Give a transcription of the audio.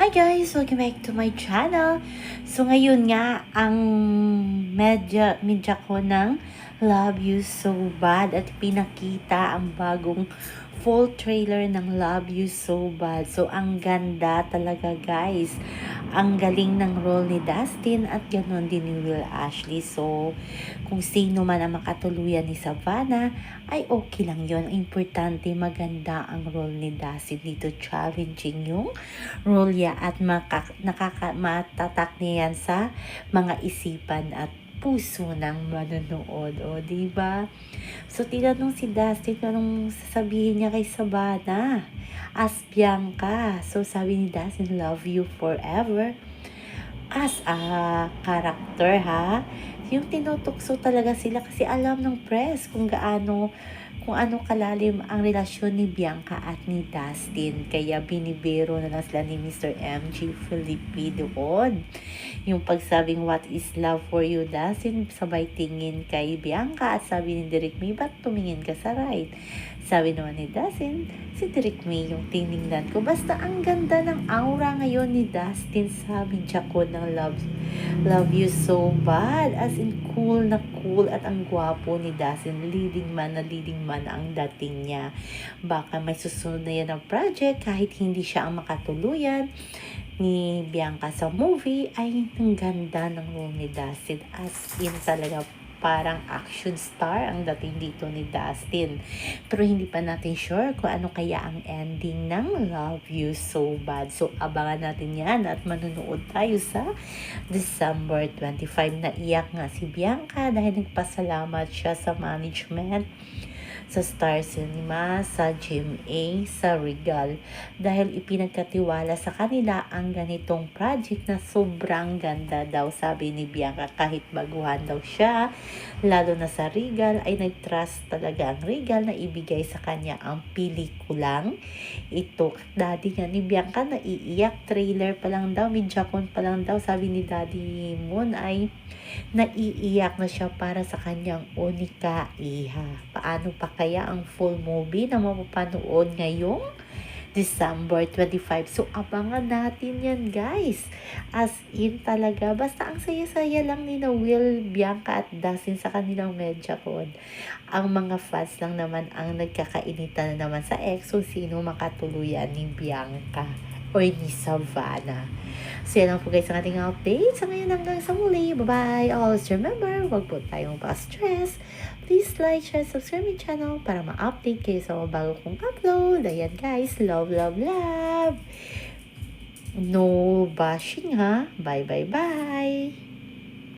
Hi guys! Welcome back to my channel. So ngayon nga, ang medya ko ng Love You So Bad at pinakita ang bagong full trailer ng Love You So Bad. So ang ganda talaga guys. Ang galing ng role ni Dustin at ganoon din ni Will Ashley. So kung sino man ang makatuluyan ni Savannah, ay okay lang yon. Importante maganda ang role ni Dustin dito. Challenging yung role niya at matatak niya yan sa mga isipan at puso ng manonood. O, diba? So, tinanong si Dustin anong sasabihin niya kay Savannah as Bianca. So, sabi ni Dustin, love you forever. As a character, ha? Yung tinutukso talaga sila kasi alam ng press kung ano kalalim ang relasyon ni Bianca at ni Dustin. Kaya binibiro na lang sila ni Mr. MG Felipe doon. Yung pagsabing what is love for you, Dustin, sabay tingin kay Bianca at sabi ni Derek May, ba't tumingin ka sa right? Sabi naman ni Dustin, si Derek May yung tiningnan ko. Basta ang ganda ng aura ngayon ni Dustin sa media ko ng Love You So Bad. As in cool na cool at ang gwapo ni Dustin. Leading man ang dating niya. Baka may susunod na yan ang project kahit hindi siya ang makatuluyan ni Bianca sa movie. Ay, ang ganda ng role ni Dustin. As in talaga parang action star ang dating dito ni Dustin. Pero hindi pa natin sure kung ano kaya ang ending ng Love You So Bad. So, abangan natin yan at manunood tayo sa December 25. Naiyak nga si Bianca dahil nagpasalamat siya sa management, sa Star Cinema, sa GMA, sa Regal dahil ipinagkatiwala sa kanila ang ganitong project na sobrang ganda daw, sabi ni Bianca. Kahit baguhan daw siya, lalo na sa Regal, ay nag-trust talaga ang Regal na ibigay sa kanya ang pelikulang ito. Daddy nga ni Bianca naiiyak, trailer pa lang daw, midjakon pa lang daw, sabi ni Daddy Moon ay naiiyak na siya para sa kanyang unika iha. Paano pa kaya ang full movie na mapapanood ngayong December 25. So, abangan natin yan, guys. As in talaga. Basta ang saya-saya lang ni na Will, Bianca at Dustin sa kanilang medyakon. Ang mga fans lang naman ang nagkakainitan na naman sa EXO sino makatuluyan ni Bianca o ni Savannah. So, yan lang po guys ang ating update. Sa ngayon hanggang sa muli. Bye-bye. Always remember, huwag po tayong pa-stress. Please like, share, subscribe my channel para ma-update kayo sa mga bago kong upload. Ayan guys. Love, love, love. No bashing ha. Bye, bye, bye.